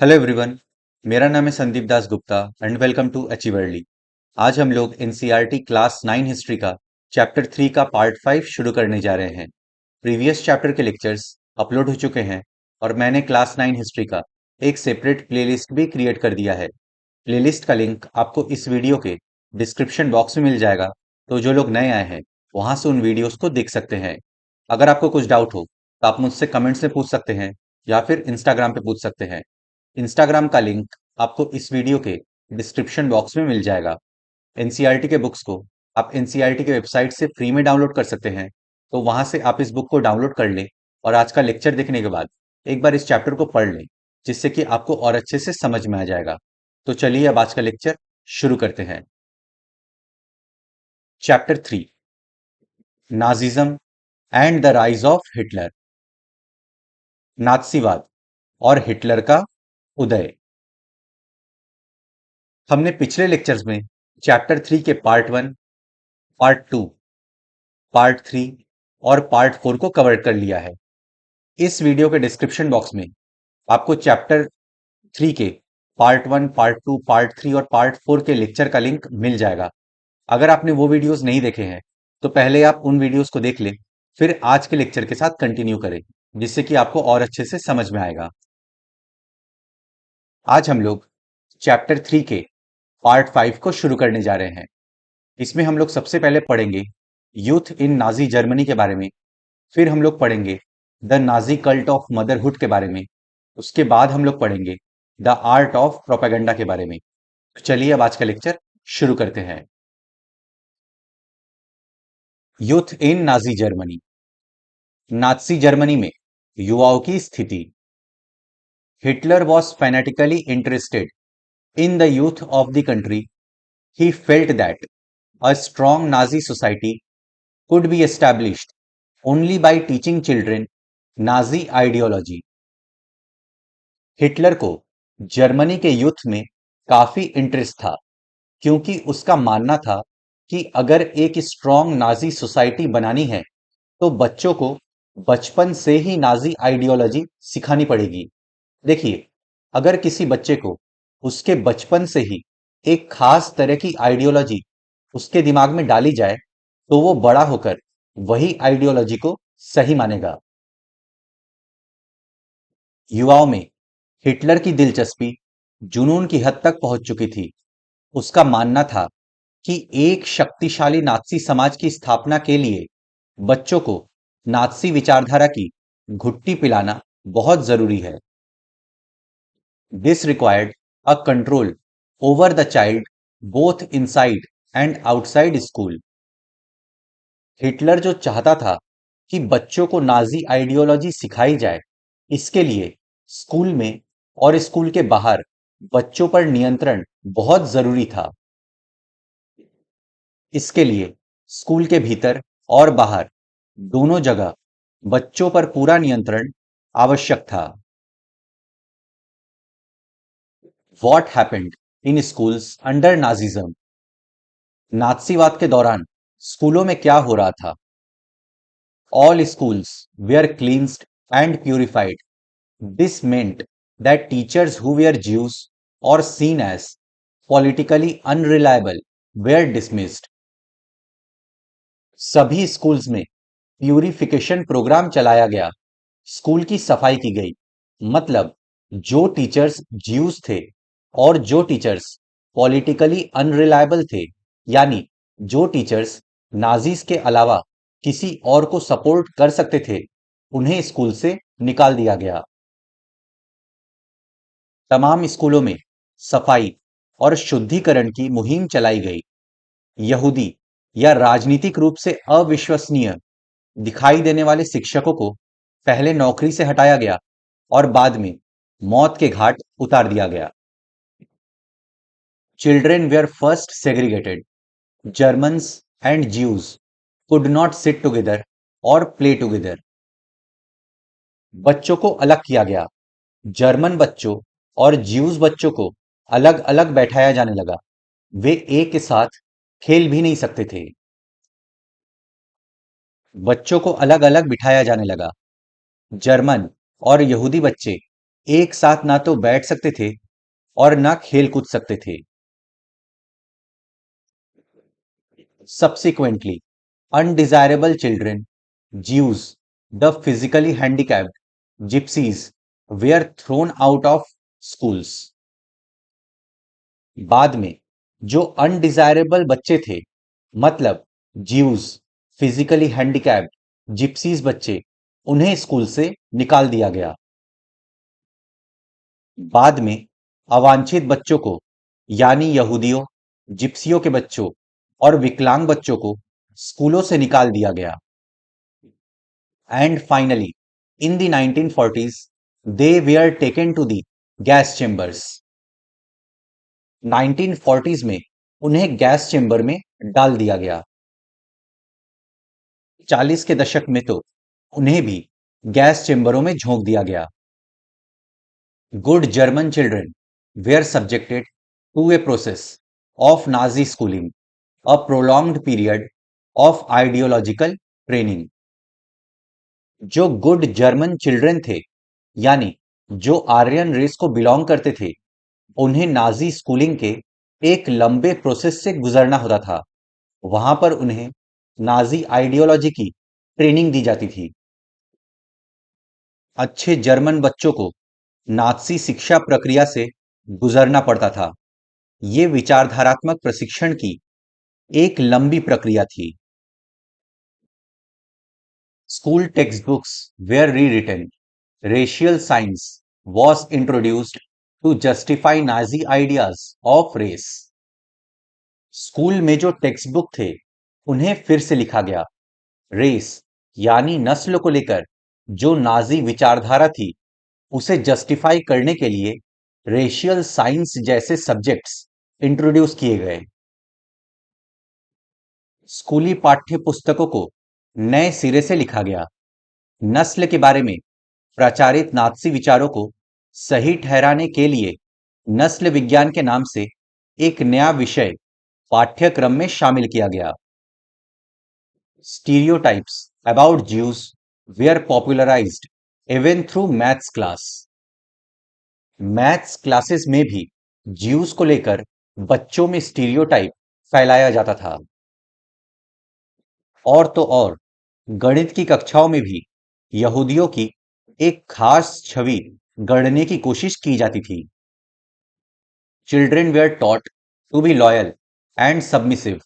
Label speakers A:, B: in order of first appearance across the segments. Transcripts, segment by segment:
A: Hello everyone. मेरा नाम है Sandeep Das Gupta and welcome to अचीवर्ली। आज हम लोग एनसीईआरटी क्लास 9 हिस्ट्री का चैप्टर 3 का पार्ट 5 शुरू करने जा रहे हैं। प्रीवियस चैप्टर के लेक्चर्स अपलोड हो चुके हैं और मैंने क्लास 9 हिस्ट्री का एक सेपरेट प्लेलिस्ट भी क्रिएट कर दिया है। प्लेलिस्ट का लिंक आपको इस वीडियो के डिस्क्रिप्शन बॉक्स में मिल जाएगा, तो जो लोग नए आए हैं वहां से उन वीडियोस को देख सकते हैं। अगर आपको कुछ डाउट हो तो आप मुझसे कमेंट्स में पूछ सकते हैं या फिर इंस्टाग्राम पे पूछ सकते हैं। इंस्टाग्राम का लिंक आपको इस वीडियो के डिस्क्रिप्शन बॉक्स में मिल जाएगा। एनसीईआरटी के बुक्स को आप एनसीईआरटी के वेबसाइट से फ्री में डाउनलोड कर सकते हैं, तो वहां से आप इस बुक को डाउनलोड कर लें और आज का लेक्चर देखने के बाद एक बार इस चैप्टर को पढ़ लें, जिससे कि आपको और अच्छे से समझ में आ जाएगा। तो चलिए अब आज का लेक्चर शुरू करते हैं। Chapter 3, Nazism and the rise of Hitler. नात्सीवाद और हिटलर का उदय। हमने पिछले लेक्चर्स में चैप्टर 3 के पार्ट 1, पार्ट 2, पार्ट 3 और पार्ट 4 को कवर कर लिया है। इस वीडियो के डिस्क्रिप्शन बॉक्स में आपको चैप्टर 3 के पार्ट 1, पार्ट 2, पार्ट 3 और पार्ट 4 के लेक्चर का लिंक मिल जाएगा। अगर आपने वो वीडियोस नहीं देखे हैं तो पहले आप उन वीडियोस को देख लें, फिर आज के लेक्चर के साथ कंटिन्यू करें, जिससे कि आपको और अच्छे से समझ में आएगा। आज हम लोग चैप्टर 3 के पार्ट 5 को शुरू करने जा रहे हैं। इसमें हम लोग सबसे पहले पढ़ेंगे यूथ इन नाजी जर्मनी के बारे में, फिर हम लोग पढ़ेंगे the Nazi cult of motherhood के बारे में, उसके बाद हम लोग पढ़ेंगे द आर्ट ऑफ प्रोपेगेंडा के बारे में। तो चलिए अब आज का लेक्चर शुरू करते हैं। Youth in Nazi Germany. Nazi Germany में युवाओं की स्थिति। Hitler was fanatically interested in the youth of the country. He felt that a strong Nazi society could be established only by teaching children Nazi ideology. Hitler को Germany के युद्ध में काफी interest था, क्योंकि उसका मानना था कि अगर एक स्ट्रॉन्ग नाजी सोसाइटी बनानी है तो बच्चों को बचपन से ही नाजी आइडियोलॉजी सिखानी पड़ेगी। देखिए, अगर किसी बच्चे को उसके बचपन से ही एक खास तरह की आइडियोलॉजी उसके दिमाग में डाली जाए तो वो बड़ा होकर वही आइडियोलॉजी को सही मानेगा। युवाओं में हिटलर की दिलचस्पी जुनून की हद तक पहुंच चुकी थी। उसका मानना था कि एक शक्तिशाली नात्सी समाज की स्थापना के लिए बच्चों को नात्सी विचारधारा की घुट्टी पिलाना बहुत जरूरी है। This required a control over the child both inside and outside school. Hitler जो चाहता था कि बच्चों को नाजी आइडियोलॉजी सिखाई जाए, इसके लिए स्कूल में और स्कूल के बाहर बच्चों पर नियंत्रण बहुत जरूरी था। इसके लिए स्कूल के भीतर और बाहर दोनों जगह बच्चों पर पूरा नियंत्रण आवश्यक था। What happened in schools under Nazism. नात्सीवाद के दौरान स्कूलों में क्या हो रहा था? All schools were cleansed and purified. This meant that teachers who were Jews or seen as politically unreliable were dismissed. सभी स्कूल्स में प्यूरिफिकेशन प्रोग्राम चलाया गया, स्कूल की सफाई की गई। मतलब जो टीचर्स ज्यूज थे और जो टीचर्स पॉलिटिकली अनरिलायबल थे, यानी जो टीचर्स नाजीज के अलावा किसी और को सपोर्ट कर सकते थे, उन्हें स्कूल से निकाल दिया गया। तमाम स्कूलों में सफाई और शुद्धिकरण की मुहिम चलाई गई। यहूदी या राजनीतिक रूप से अविश्वसनीय दिखाई देने वाले शिक्षकों को पहले नौकरी से हटाया गया और बाद में मौत के घाट उतार दिया गया। Children were first segregated. Germans and Jews could not sit together और प्ले टुगेदर। बच्चों को अलग किया गया। जर्मन बच्चों और ज्यूज बच्चों को अलग अलग बैठाया जाने लगा। वे एक के साथ खेल भी नहीं सकते थे। बच्चों को अलग अलग बिठाया जाने लगा। जर्मन और यहूदी बच्चे एक साथ ना तो बैठ सकते थे और ना खेल कूद सकते थे। Subsequently, undesirable children, Jews, the physically handicapped, gypsies were thrown out of schools. बाद में जो अनडिजायरेबल बच्चे थे, मतलब ज्यूज, फिजिकली हैंडिकैप्ड, जिप्सीज बच्चे, उन्हें स्कूल से निकाल दिया गया। बाद में अवांछित बच्चों को, यानी यहूदियों, जिप्सियों के बच्चों और विकलांग बच्चों को स्कूलों से निकाल दिया गया। And finally in the 1940s they were taken to the gas chambers. 1940s में उन्हें गैस चेंबर में डाल दिया गया। 40 के दशक में तो उन्हें भी गैस चेंबरों में झोंक दिया गया। Good German children were subjected to a process of Nazi schooling, a prolonged period of ideological training. जो गुड जर्मन चिल्ड्रन थे, यानी जो आर्यन रेस को बिलोंग करते थे, उन्हें नाजी स्कूलिंग के एक लंबे प्रोसेस से गुजरना होता था। वहां पर उन्हें नाजी आइडियोलॉजी की ट्रेनिंग दी जाती थी। अच्छे जर्मन बच्चों को नात्सी शिक्षा प्रक्रिया से गुजरना पड़ता था। ये विचारधारात्मक प्रशिक्षण की एक लंबी प्रक्रिया थी। School text books were rewritten, racial science was introduced to justify Nazi ideas of race. School में जो टेक्स्ट बुक थे, उन्हें फिर से लिखा गया। रेस यानी नस्ल को लेकर जो नाजी विचारधारा थी, उसे जस्टिफाई करने के लिए रेशियल साइंस जैसे सब्जेक्ट्स इंट्रोड्यूस किए गए। स्कूली पाठ्य पुस्तकों को नए सिरे से लिखा गया। नस्ल के बारे में प्रचारित नात्सी विचारों को सही ठहराने के लिए नस्ल विज्ञान के नाम से एक नया विषय पाठ्यक्रम में शामिल किया गया। Stereotypes about Jews were popularised even through maths class. Maths classes में भी ज्यूज को लेकर बच्चों में स्टीरियोटाइप फैलाया जाता था। और तो और गणित की कक्षाओं में भी यहूदियों की एक खास छवि गढ़ने की कोशिश की जाती थी। Children were taught to be loyal and submissive,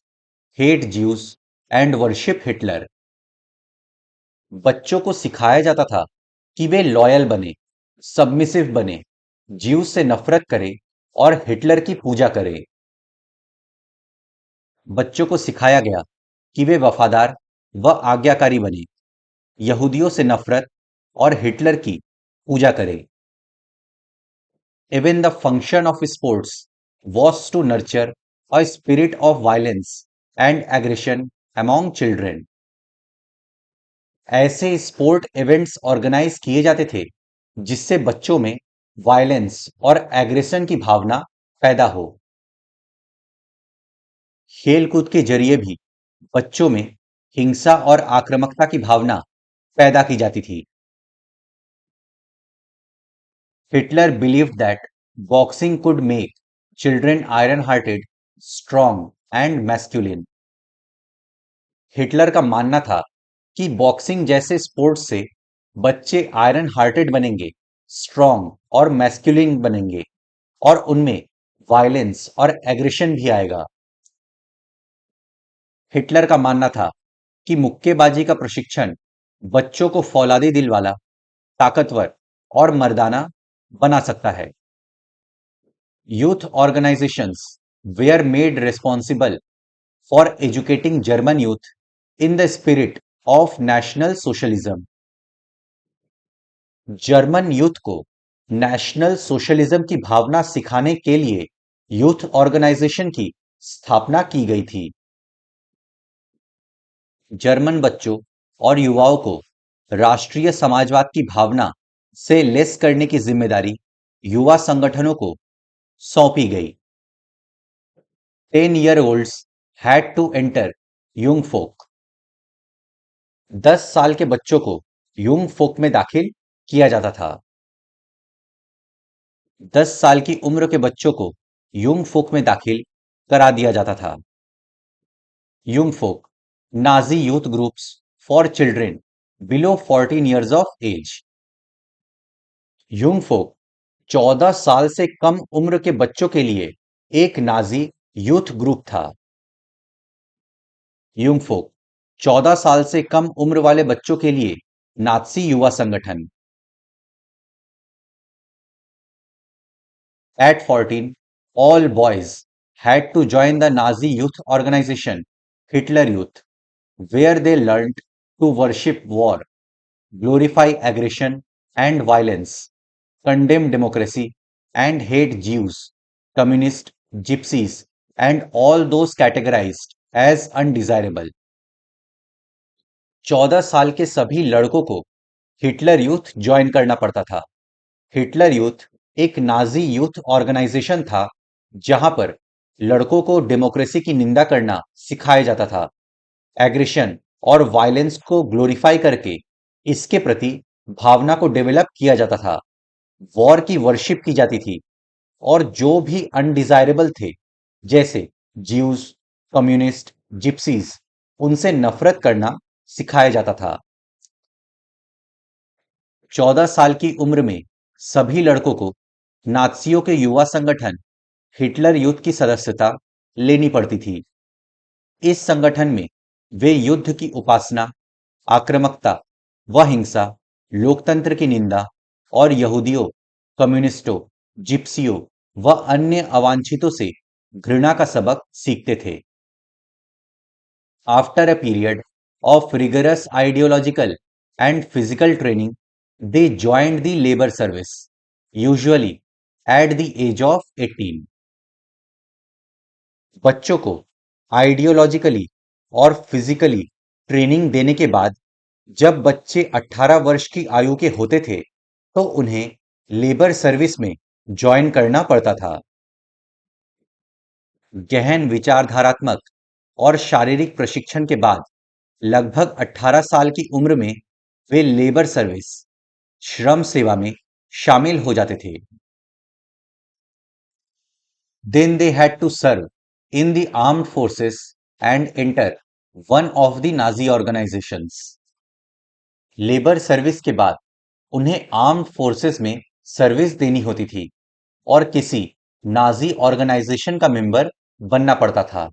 A: hate Jews and worship Hitler. बच्चों को सिखाया जाता था कि वे लॉयल बने, सबमिसिव बने, ज्यूज से नफरत करें और हिटलर की पूजा करें। बच्चों को सिखाया गया कि वे वफादार व आज्ञाकारी बने, यहूदियों से नफरत और हिटलर की पूजा करें। Even the function of sports was to nurture a spirit of violence and aggression among children. ऐसे स्पोर्ट इवेंट्स ऑर्गेनाइज किए जाते थे जिससे बच्चों में वायलेंस और एग्रेशन की भावना पैदा हो। खेलकूद के जरिए भी बच्चों में हिंसा और आक्रामकता की भावना पैदा की जाती थी। Hitler believed that boxing could make children iron-hearted, strong and masculine. Hitler का मानना था कि बॉक्सिंग जैसे स्पोर्ट्स से बच्चे आयरन हार्टेड बनेंगे, स्ट्रॉन्ग और मैस्कुलिन बनेंगे और उनमें वायलेंस और एग्रेशन भी आएगा। हिटलर का मानना था कि मुक्केबाजी का प्रशिक्षण बच्चों को फौलादी दिल वाला, ताकतवर और मर्दाना बना सकता है। Youth organizations were made responsible for educating German youth in the spirit of National Socialism. German youth को नेशनल सोशलिज्म की भावना सिखाने के लिए यूथ ऑर्गेनाइजेशन की स्थापना की गई थी। जर्मन बच्चों और युवाओं को राष्ट्रीय समाजवाद की भावना से लेस करने की जिम्मेदारी युवा संगठनों को सौंपी गई। 10-year-olds had to enter Jungvolk. 10 साल के बच्चों को युंग फोक में दाखिल किया जाता था। 10 साल की उम्र के बच्चों को युंग फोक में दाखिल करा दिया जाता था। Jungvolk, Nazi youth groups for children below 14 years of age. Jungvolk 14 साल से कम उम्र के बच्चों के लिए एक नाजी यूथ ग्रुप था। युंग फोक 14 साल से कम उम्र वाले बच्चों के लिए नात्सी युवा संगठन। At 14, all boys had to join the Nazi youth organization Hitler Youth, where they learned to worship war, glorify aggression and violence, condemn democracy, and hate Jews, communists, gypsies, and all those categorized as undesirable. 14 साल के सभी लड़कों को Hitler youth join करना पड़ता था। Hitler youth एक Nazi youth organisation था जहां पर लड़कों को डेमोक्रेसी की निंदा करना सिखाया जाता था, एग्रेशन और वायलेंस को ग्लोरीफाई करके इसके प्रति भावना को डेवलप किया जाता था, वॉर की वर्शिप की जाती थी और जो भी अनडिजायरेबल थे जैसे ज्यूज, कम्युनिस्ट, जिप्सीज, उनसे नफरत करना सिखाया जाता था। 14 साल की उम्र में सभी लड़कों को नात्सियों के युवा संगठन हिटलर यूथ की सदस्यता लेनी पड़ती थी। इस संगठन में वे युद्ध की उपासना, आक्रामकता व हिंसा, लोकतंत्र की निंदा और यहूदियों, कम्युनिस्टों, जिप्सियों व अन्य अवांछितों से घृणा का सबक सीखते थे। After a period of rigorous ideological and physical training, they joined the labor service, usually at the age of 18. बच्चों को आइडियोलॉजिकली और फिजिकली ट्रेनिंग देने के बाद जब बच्चे 18 वर्ष की आयु के होते थे तो उन्हें लेबर सर्विस में ज्वाइन करना पड़ता था। गहन विचारधारात्मक और शारीरिक प्रशिक्षण के बाद लगभग 18 साल की उम्र में वे लेबर सर्विस, श्रम सेवा में शामिल हो जाते थे। Then they had to serve in the armed forces and enter one of the Nazi organizations. Labour service के बाद उन्हें आर्म्ड फोर्सेस में सर्विस देनी होती थी और किसी नाजी ऑर्गेनाइजेशन का मेंबर बनना पड़ता था।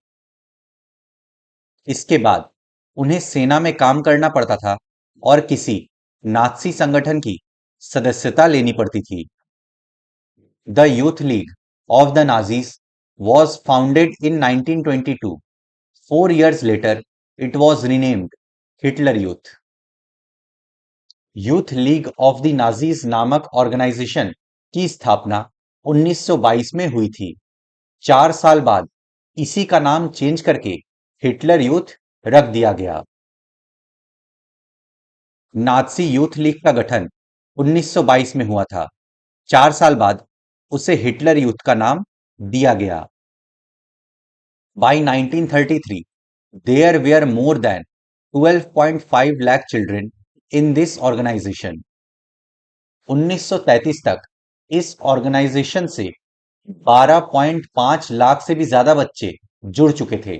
A: इसके बाद उन्हें सेना में काम करना पड़ता था और किसी नात्सी संगठन की सदस्यता लेनी पड़ती थी। The Youth League of the Nazis was founded in 1922. 4 years later, it was renamed Hitler Youth. Youth league of the Nazis नामक ऑर्गेनाइजेशन की स्थापना 1922 में हुई थी। 4 साल बाद इसी का नाम चेंज करके हिटलर यूथ रख दिया गया। नाजी यूथ लीग का गठन 1922 में हुआ था। 4 साल बाद उसे हिटलर यूथ का नाम दिया गया। By 1933, there were more than 12.5 lakh children in this organization. 1933 तक इस ऑर्गेनाइजेशन से 12.5 लाख से भी ज्यादा बच्चे जुड़ चुके थे।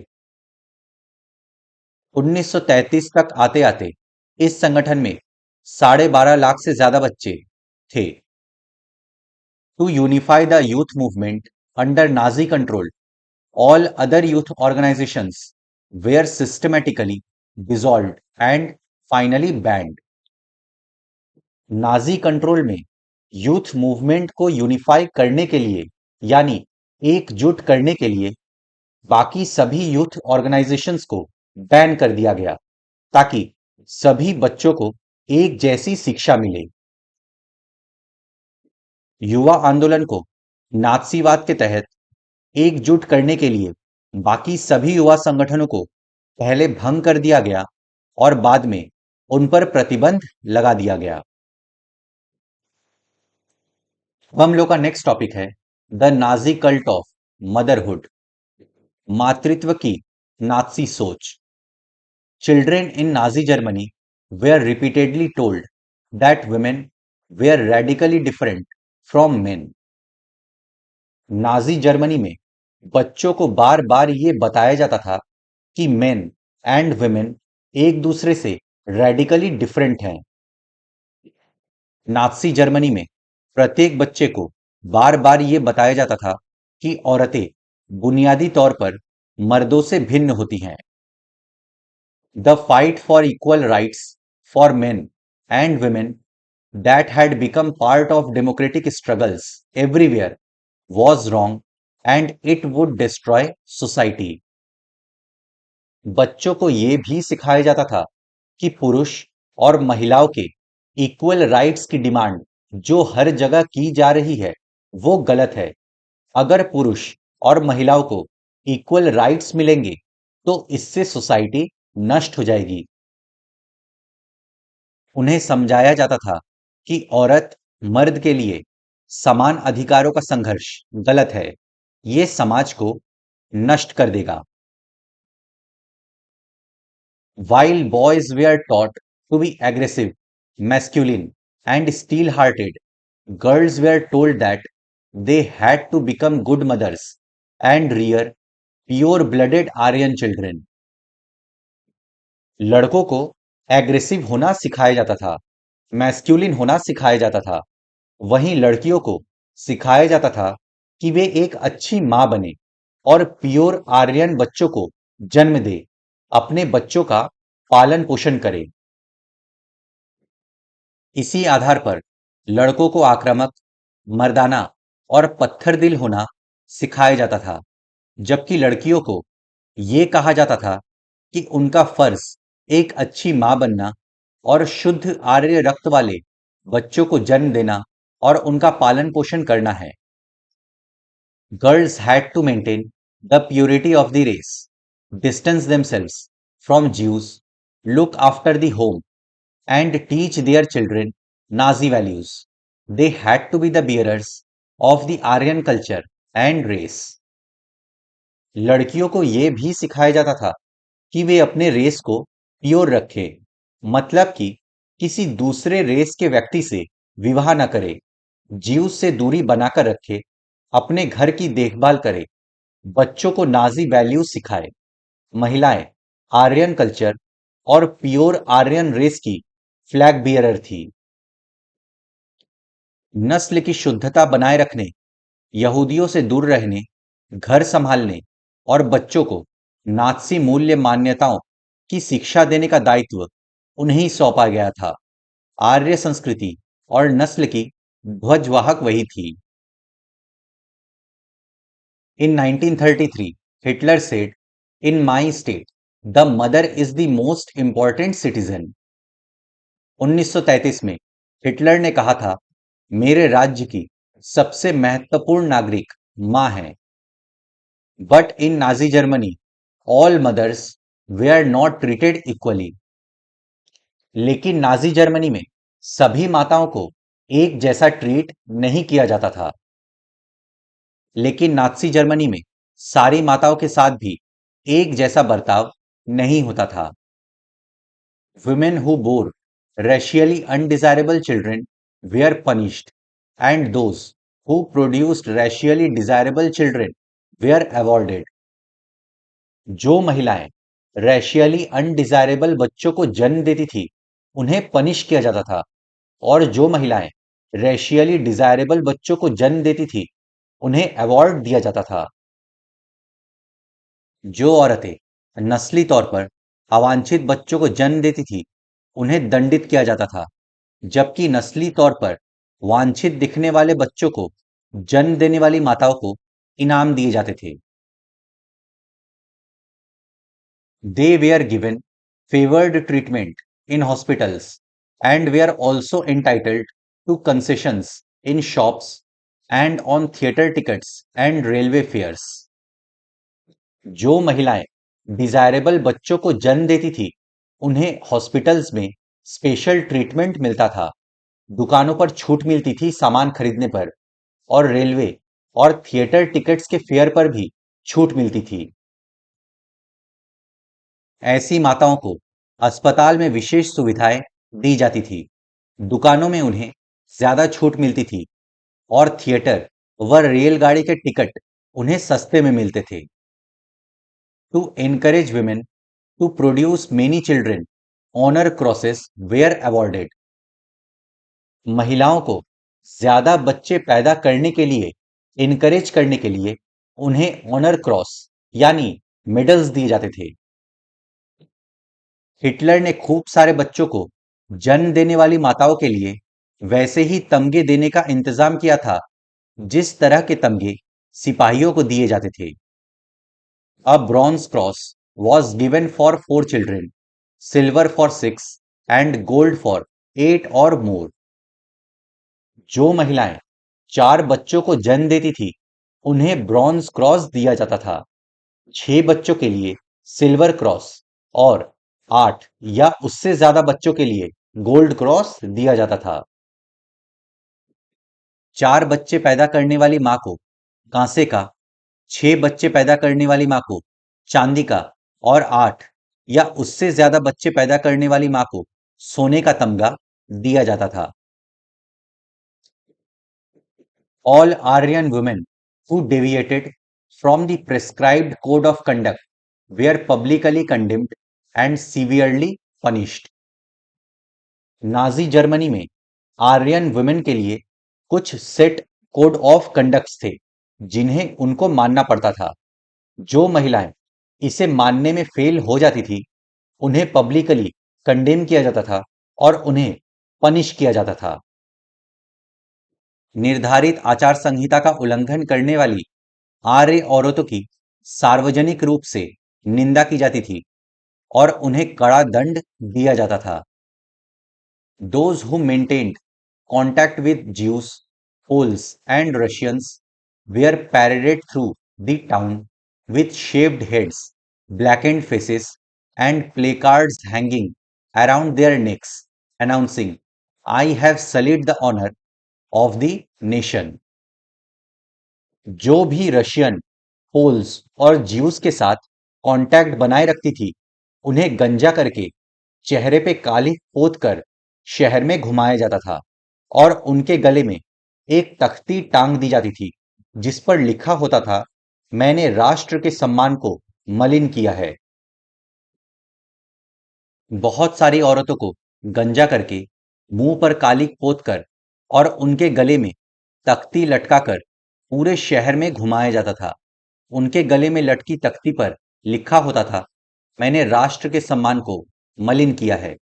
A: 1933 तक आते आते इस संगठन में 12.5 लाख से ज्यादा बच्चे थे। To unify the youth movement under Nazi control, all other youth organizations were systematically dissolved and finally banned. Nazi control में यूथ मूवमेंट को यूनिफाई करने के लिए यानी एकजुट करने के लिए बाकी सभी यूथ ऑर्गेनाइजेशंस को बैन कर दिया गया ताकि सभी बच्चों को एक जैसी शिक्षा मिले। युवा आंदोलन को नात्सीवाद के तहत एकजुट करने के लिए बाकी सभी युवा संगठनों को पहले भंग कर दिया गया और बाद में उन पर प्रतिबंध लगा दिया गया। अब हम लोग का नेक्स्ट टॉपिक है the Nazi cult of motherhood, मातृत्व की नात्सी सोच। Children in Nazi Germany were repeatedly told that women were radically different from men. Nazi Germany में बच्चों को बार बार ये बताया जाता था कि मेन एंड वुमेन एक दूसरे से रेडिकली डिफरेंट हैं। नात्सी जर्मनी में प्रत्येक बच्चे को बार बार ये बताया जाता था कि औरतें बुनियादी तौर पर मर्दों से भिन्न होती हैं। The fight for equal rights for main and women that had become part of democratic struggles everywhere was wrong and it would destroy society. बच्चों को यह भी सिखाया जाता था कि पुरुष और महिलाओं के इक्वल राइट्स की डिमांड जो हर जगह की जा रही है वो गलत है। अगर पुरुष और महिलाओं को इक्वल राइट्स मिलेंगे तो इससे सोसाइटी नष्ट हो जाएगी। उन्हें समझाया जाता था कि औरत मर्द के लिए समान अधिकारों का संघर्ष गलत है, ये समाज को नष्ट कर देगा। While boys were taught to be aggressive, masculine, and steel-hearted, girls were told that they had to become good mothers and rear pure-blooded Aryan children. लड़कों को एग्रेसिव होना सिखाया जाता था, मैस्कुलिन होना सिखाया जाता था। वहीं लड़कियों को सिखाया जाता था कि वे एक अच्छी मां बने और प्योर आर्यन बच्चों को जन्म दे, अपने बच्चों का पालन पोषण करे। इसी आधार पर लड़कों को आक्रामक, मर्दाना और पत्थर दिल होना सिखाया जाता था, जबकि लड़कियों को यह कहा जाता था कि उनका फर्ज एक अच्छी मां बनना और शुद्ध आर्य रक्त वाले बच्चों को जन्म देना और उनका पालन पोषण करना है। Girls had to maintain the purity of the race, distance themselves from Jews, look after the home, and teach their children Nazi values. They had to be the bearers of the Aryan culture and race. लड़कियों को यह भी सिखाया जाता था कि वे अपने race को प्योर रखें, मतलब कि किसी दूसरे रेस के व्यक्ति से विवाह न करे, जीव से दूरी बनाकर रखे, अपने घर की देखभाल करे, बच्चों को नाजी वैल्यूज सिखाए। महिलाएं आर्यन कल्चर और प्योर आर्यन रेस की फ्लैग बियरर थी। नस्ल की शुद्धता बनाए रखने, यहूदियों से दूर रहने, घर संभालने और बच्चों को नात्सी मूल्य मान्यताओं की शिक्षा देने का दायित्व उन्हें सौंपा गया था। आर्य संस्कृति और नस्ल की ध्वजवाहक वही थी। In 1933, Hitler said, "In my state, the mother is the most important citizen." 1933 में हिटलर ने कहा था, मेरे राज्य की सबसे महत्वपूर्ण नागरिक मां है। But in Nazi Germany, all mothers were not treated equally. लेकिन नाजी जर्मनी में सभी माताओं को एक जैसा ट्रीट नहीं किया जाता था। लेकिन नात्सी जर्मनी में सारी माताओं के साथ भी एक जैसा बर्ताव नहीं होता था। Women who bore racially undesirable children were punished, and those who produced racially desirable children were awarded. जो महिलाएं रैशियली अनडिजायरेबल बच्चों को जन्म देती थी उन्हें पनिश किया जाता था, और जो महिलाएं रैशियली डिजायरेबल बच्चों को जन्म देती थी उन्हें अवार्ड दिया जाता था। जो औरतें नस्ली तौर पर अवांछित बच्चों को जन्म देती थी उन्हें दंडित किया जाता था, जबकि नस्ली तौर पर वांछित दिखने वाले बच्चों को जन्म देने वाली माताओं को इनाम दिए जाते थे। They were given favored treatment in hospitals and were also entitled to concessions in shops and on theater tickets and railway fares. जो महिलाएं डिजायरेबल बच्चों को जन्म देती थी उन्हें हॉस्पिटल्स में स्पेशल ट्रीटमेंट मिलता था, दुकानों पर छूट मिलती थी सामान खरीदने पर, और रेलवे और थिएटर टिकट्स के फेयर पर भी छूट मिलती थी। ऐसी माताओं को अस्पताल में विशेष सुविधाएं दी जाती थी, दुकानों में उन्हें ज्यादा छूट मिलती थी और थिएटर वह रेलगाड़ी के टिकट उन्हें सस्ते में मिलते थे। To encourage women to produce many children, honour crosses were awarded. महिलाओं को ज्यादा बच्चे पैदा करने के लिए इनकरेज करने के लिए उन्हें ऑनर क्रॉस यानी मेडल्स दिए जाते थे। हिटलर ने खूब सारे बच्चों को जन्म देने वाली माताओं के लिए वैसे ही तमगे देने का इंतजाम किया था जिस तरह के तमगे सिपाहियों को दिए जाते थे। A bronze cross was given for 4 children, silver for 6 and gold for 8 or मोर। जो महिलाएं 4 बच्चों को जन्म देती थी उन्हें ब्रॉन्ज क्रॉस दिया जाता था, 6 बच्चों के लिए सिल्वर क्रॉस और 8 या उससे ज्यादा बच्चों के लिए गोल्ड क्रॉस दिया जाता था। 4 बच्चे पैदा करने वाली मां को कांसे का, 6 बच्चे पैदा करने वाली मां को चांदी का और 8 या उससे ज्यादा बच्चे पैदा करने वाली मां को सोने का तमगा दिया जाता था। All Aryan women who deviated from the prescribed code of conduct were publicly condemned and severely punished. Nazi Germany में आर्यन वुमेन के लिए कुछ सेट कोड ऑफ कंडक्ट्स थे जिन्हें उनको मानना पड़ता था। जो महिलाएं इसे मानने में फेल हो जाती थी उन्हें पब्लिकली कंडेम किया जाता था और उन्हें पनिश किया जाता था। निर्धारित आचार संहिता का उल्लंघन करने वाली आर्य औरतों की सार्वजनिक रूप से निंदा की जाती थी और उन्हें कड़ा दंड दिया जाता था। Those who maintained contact with Jews, Poles, and Russians were paraded through the town with shaved heads, blackened faces, and placards hanging around their necks, announcing, I have sullied the honor of the nation. जो भी Russian, poles और juice के साथ contact बनाए रखती थी उन्हें गंजा करके चेहरे पे काली पोत कर शहर में घुमाया जाता था और उनके गले में एक तख्ती टांग दी जाती थी जिस पर लिखा होता था, मैंने राष्ट्र के सम्मान को मलिन किया है। बहुत सारी औरतों को गंजा करके मुंह पर काली पोत कर और उनके गले में तख्ती लटकाकर पूरे शहर में घुमाया जाता था। उनके गले में लटकी तख्ती पर लिखा होता था, मैंने राष्ट्र के सम्मान को मलिन किया है।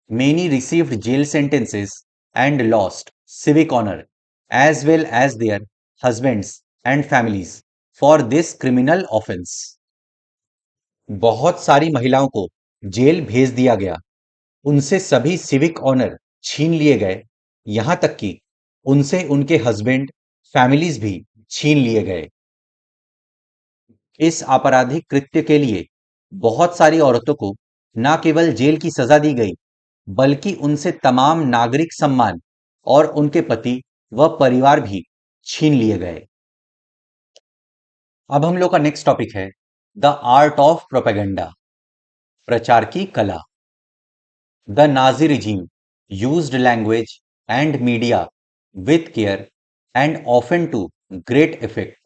A: Many received jail sentences and lost civic honor as well as their husbands and families for this criminal offense. बहुत सारी महिलाओं को जेल भेज दिया गया, उनसे सभी सिविक ऑनर छीन लिए गए, यहां तक कि उनसे उनके हस्बैंड, फैमिलीज भी छीन लिए गए। इस आपराधिक कृत्य के लिए बहुत सारी औरतों को न केवल जेल की सजा दी गई बल्कि उनसे तमाम नागरिक सम्मान और उनके पति व परिवार भी छीन लिए गए। अब हम लोग का नेक्स्ट टॉपिक है द आर्ट ऑफ प्रोपेगेंडा, प्रचार की कला। The Nazi regime used language and media with care and often to great effect.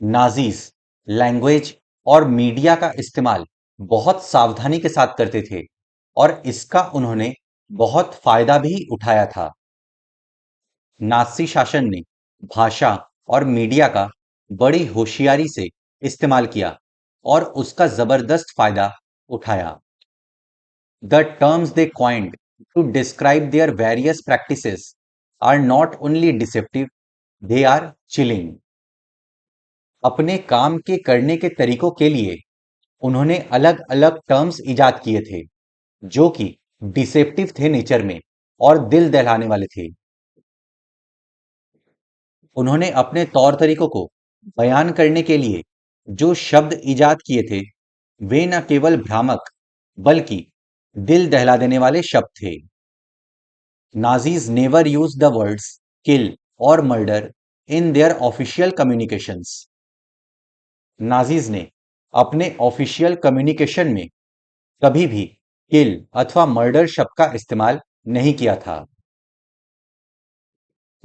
A: Nazis language और मीडिया का इस्तेमाल बहुत सावधानी के साथ करते थे और इसका उन्होंने बहुत फायदा भी उठाया था। नाजी शासन ने भाषा और मीडिया का बड़ी होशियारी से इस्तेमाल किया और उसका जबरदस्त फायदा उठाया। The terms they coined to describe their various practices are not only deceptive, they are chilling. अपने काम के करने के तरीकों के लिए उन्होंने अलग अलग टर्म्स इजाद किए थे जो कि डिसेप्टिव थे नेचर में और दिल दहलाने वाले थे। उन्होंने अपने तौर तरीकों को बयान करने के लिए जो शब्द इजाद किए थे वे न केवल भ्रामक बल्कि दिल दहला देने वाले शब्द थे। Nazis never use the words kill or murder in their official communications. Nazis ने अपने ऑफिशियल कम्युनिकेशन में कभी भी किल अथवा मर्डर शब्द का इस्तेमाल नहीं किया था।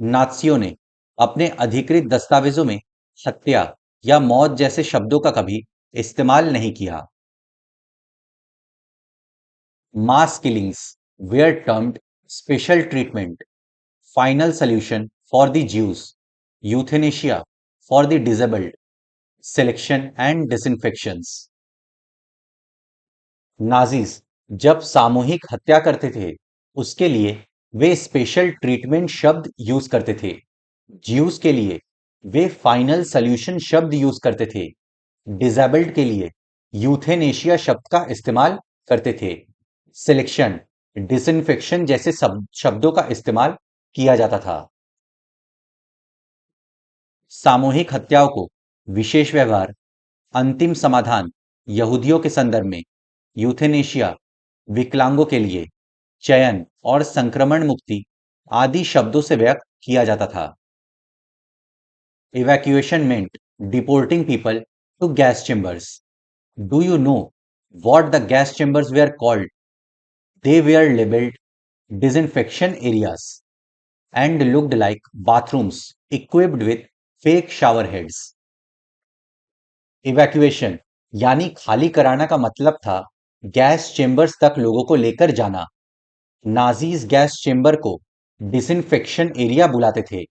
A: नात्सियों ने अपने अधिकृत दस्तावेजों में हत्या या मौत जैसे शब्दों का कभी इस्तेमाल नहीं किया। Mass killings were termed special treatment, final solution for the Jews, euthanasia for the disabled, selection and disinfections. Nazis जब सामूहिक हत्या करते थे उसके लिए वे स्पेशल ट्रीटमेंट शब्द यूज करते थे। ज्यूस के लिए वे फाइनल सॉल्यूशन शब्द यूज करते थे। डिसेबल्ड के लिए यूथेनेशिया शब्द का इस्तेमाल करते थे। सिलेक्शन, डिसइंफेक्शन जैसे शब्दों का इस्तेमाल किया जाता था। सामूहिक हत्याओं को विशेष व्यवहार, अंतिम समाधान यहूदियों के संदर्भ में, यूथेनेशिया विकलांगों के लिए, चयन और संक्रमण मुक्ति आदि शब्दों से व्यक्त किया जाता था। Evacuation meant deporting people to gas chambers. Do you know what the gas chambers were called? They were labeled disinfection areas and looked like bathrooms equipped with fake shower heads. Evacuation यानी खाली कराना का मतलब था gas chambers तक लोगों को लेकर जाना। नाजीज गैस चेंबर को डिसइंफेक्शन एरिया बुलाते थे।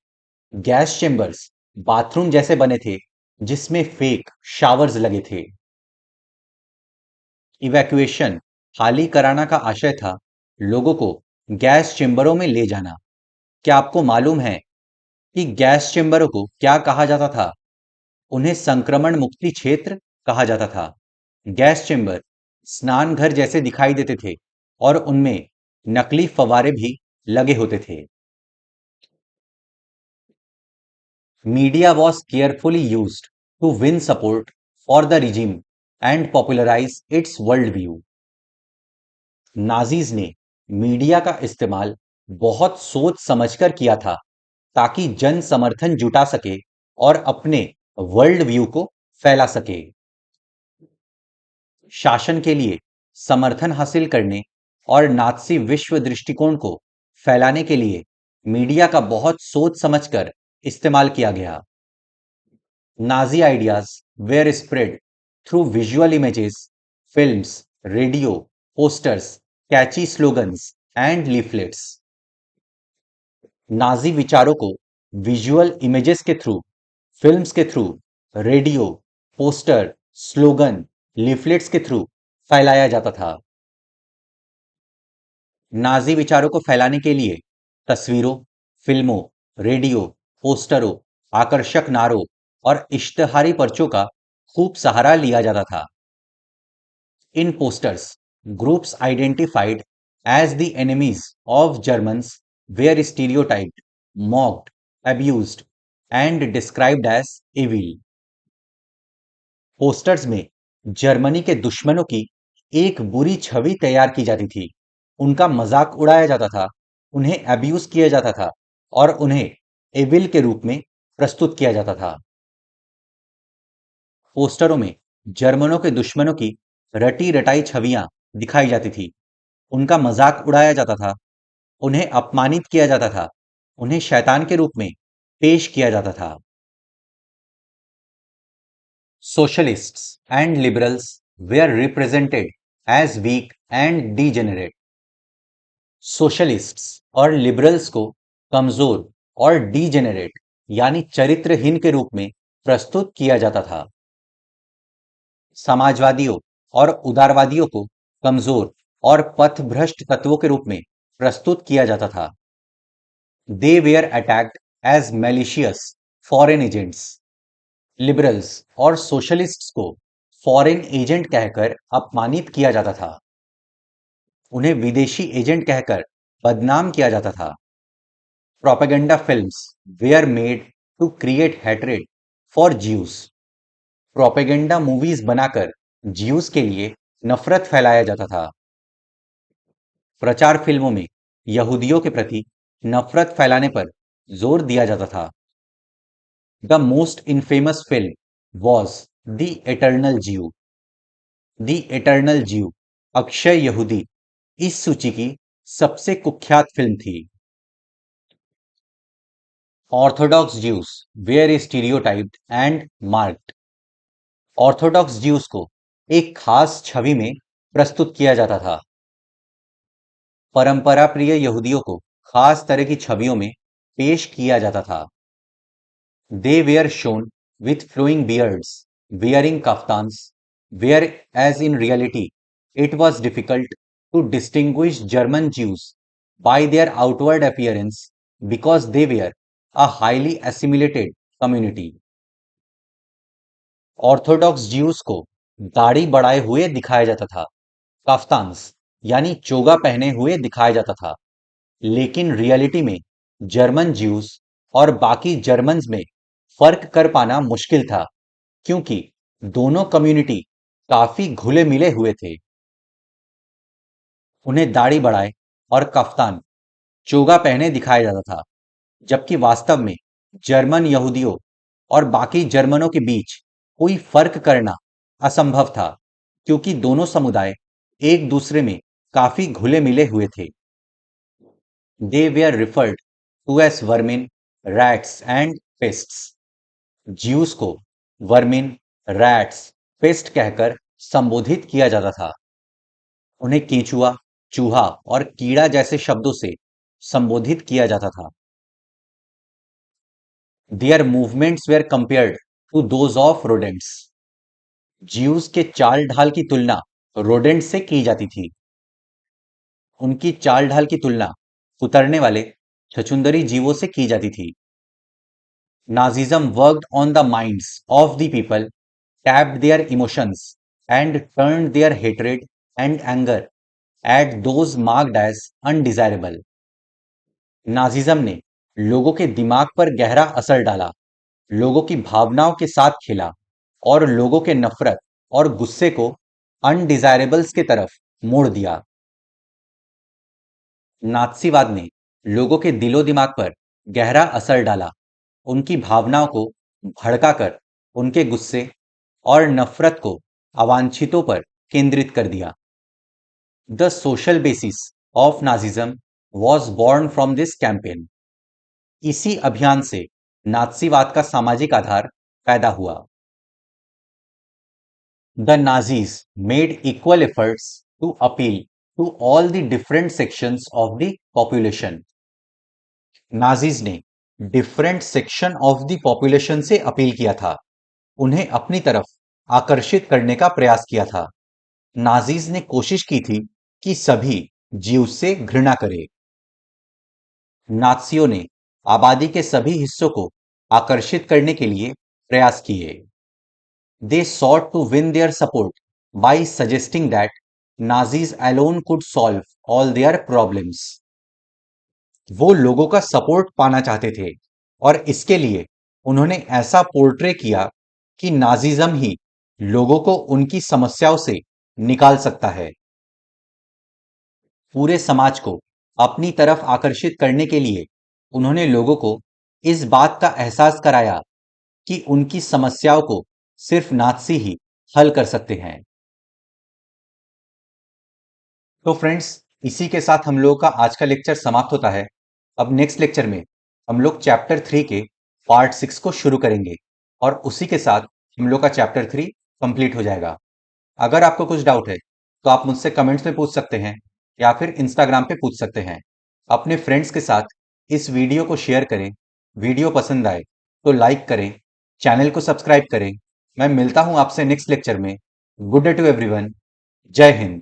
A: गैस चेंबर्स बाथरूम जैसे बने थे जिसमें फेक शावर्स लगे थे। इवैक्यूएशन खाली कराना का आशय था लोगों को गैस चेंबरों में ले जाना। क्या आपको मालूम है कि गैस चेंबरों को क्या कहा जाता था? उन्हें संक्रमण मुक्ति क्षेत्र कहा जाता था। गैस चेंबर स्नान घर जैसे दिखाई देते थे और उनमें नकली फव्वारे भी लगे होते थे। Media was carefully used to win support for the regime and popularize its worldview. Nazis ने मीडिया का इस्तेमाल बहुत सोच समझकर किया था ताकि जन समर्थन जुटा सके और अपने वर्ल्ड व्यू को फैला सके। शासन के लिए समर्थन हासिल करने और नात्सी विश्व दृष्टिकोण को फैलाने के लिए मीडिया का बहुत सोच समझकर इस्तेमाल किया गया। Nazi ideas were spread through visual images, films, radio, posters, catchy slogans, and leaflets. Nazi विचारों को विजुअल इमेजेस के थ्रू, फिल्म्स के through, radio, poster, slogan, leaflets के थ्रू फैलाया जाता था। नाजी विचारों को फैलाने के लिए तस्वीरों, फिल्मों, रेडियो, पोस्टरों, आकर्षक नारों और इश्तहारी पर्चों का खूब सहारा लिया जाता था। In posters, groups identified as the enemies of Germans were stereotyped, mocked, abused and described as evil. Posters में जर्मनी के दुश्मनों की एक बुरी छवि तैयार की जाती थी। उनका मजाक उड़ाया जाता था, उन्हें अब्यूज किया जाता था और उन्हें एविल के रूप में प्रस्तुत किया जाता था। पोस्टरों में जर्मनों के दुश्मनों की रटी रटाई छवियां दिखाई जाती थी, उनका मजाक उड़ाया जाता था, उन्हें अपमानित किया जाता था, उन्हें शैतान के रूप में पेश किया जाता था। Socialists and liberals were represented as weak and degenerate. Socialists और लिबरल्स को कमजोर और डीजेनरेट यानी चरित्रहीन के रूप में प्रस्तुत किया जाता था। समाजवादियों और उदारवादियों को कमजोर और पथभ्रष्ट तत्वों के रूप में प्रस्तुत किया जाता था। They were attacked as malicious foreign agents. Liberals और सोशलिस्ट्स को फॉरेन एजेंट कहकर अपमानित किया जाता था, उन्हें विदेशी एजेंट कहकर बदनाम किया जाता था। Propaganda films were made to create hatred for Jews. Propaganda movies बनाकर ज्यूस के लिए नफरत फैलाया जाता था। प्रचार फिल्मों में यहूदियों के प्रति नफरत फैलाने पर जोर दिया जाता था। The most infamous film was the eternal ज्यू। द एटर्नल ज्यू अक्षय यहूदी इस सूची की सबसे कुख्यात फिल्म थी। Orthodox Jews were stereotyped and marked. Orthodox Jews को एक खास छवि में प्रस्तुत किया जाता था। परंपरा प्रिय यहूदियों को खास तरह की छवियों में पेश किया जाता था। They were shown with flowing beards, wearing kaftans, whereas in reality it was difficult to distinguish German Jews by their outward appearance because they were a highly assimilated community. Orthodox Jews को दाढ़ी बढ़ाए हुए दिखाया जाता था, काफ्तान्स यानी चोगा पहने हुए दिखाया जाता था, लेकिन रियलिटी में जर्मन ज्यूस और बाकी जर्मन्स में फर्क कर पाना मुश्किल था क्योंकि दोनों कम्युनिटी काफी घुले मिले हुए थे। उन्हें दाढ़ी बढ़ाए और कफ्तान चोगा पहने दिखाया जाता था, जबकि वास्तव में जर्मन यहूदियों और बाकी जर्मनों के बीच कोई फर्क करना असंभव था क्योंकि दोनों समुदाय एक दूसरे में काफी घुले मिले हुए थे। They were referred to as vermin, rats and pests. Jews को वर्मिन, रैट्स, पेस्ट कहकर संबोधित किया जाता था। उन्हें केंचुआ, चूहा और कीड़ा जैसे शब्दों से संबोधित किया जाता था। Their movements were compared to those of rodents. Jews के चाल ढाल की तुलना रोडेंट से की जाती थी। उनकी चाल ढाल की तुलना कुतरने वाले छछुंदरी जीवों से की जाती थी। Nazism worked on the minds of the people, tapped their emotions, and turned their hatred and anger at those marked as undesirable. Nazism ने लोगों के दिमाग पर गहरा असर डाला, लोगों की भावनाओं के साथ खेला और लोगों के नफरत और गुस्से को अनडिजायरेबल्स के तरफ मोड़ दिया। नात्सीवाद ने लोगों के दिलो दिमाग पर गहरा असर डाला, उनकी भावनाओं को भड़काकर उनके गुस्से और नफरत को अवांछितों पर केंद्रित कर दिया। The social basis of Nazism was born from this campaign. इसी अभियान से नात्सीवाद का सामाजिक आधार पैदा हुआ। The Nazis made equal efforts to appeal to all the different sections of the population. Nazis ने different section of the population से अपील किया था, उन्हें अपनी तरफ आकर्षित करने का प्रयास किया था। नाजीज ने कोशिश की थी कि सभी जीव से घृणा करें। नात्सियों ने आबादी के सभी हिस्सों को आकर्षित करने के लिए प्रयास किए। They sought to win their support by suggesting that Nazis alone could solve all their problems. वो लोगों का सपोर्ट पाना चाहते थे और इसके लिए उन्होंने ऐसा पोर्ट्रे किया कि नाजिज्म ही लोगों को उनकी समस्याओं से निकाल सकता है। पूरे समाज को अपनी तरफ आकर्षित करने के लिए उन्होंने लोगों को इस बात का एहसास कराया कि उनकी समस्याओं को सिर्फ नात्सी ही हल कर सकते हैं। तो फ्रेंड्स, इसी के साथ हम लोगों का आज का लेक्चर समाप्त होता है। अब नेक्स्ट लेक्चर में हम लोग चैप्टर 3 के पार्ट 6 को शुरू करेंगे और उसी के साथ हम लोग का चैप्टर 3 कंप्लीट हो जाएगा। अगर आपको कुछ डाउट है तो आप मुझसे कमेंट्स में पूछ सकते हैं या फिर इंस्टाग्राम पे पूछ सकते हैं। अपने फ्रेंड्स के साथ इस वीडियो को शेयर करें। वीडियो पसंद आए तो लाइक करें, चैनल को सब्सक्राइब करें। मैं मिलता हूं आपसे नेक्स्ट लेक्चर में। Good day to everyone. जय हिंद।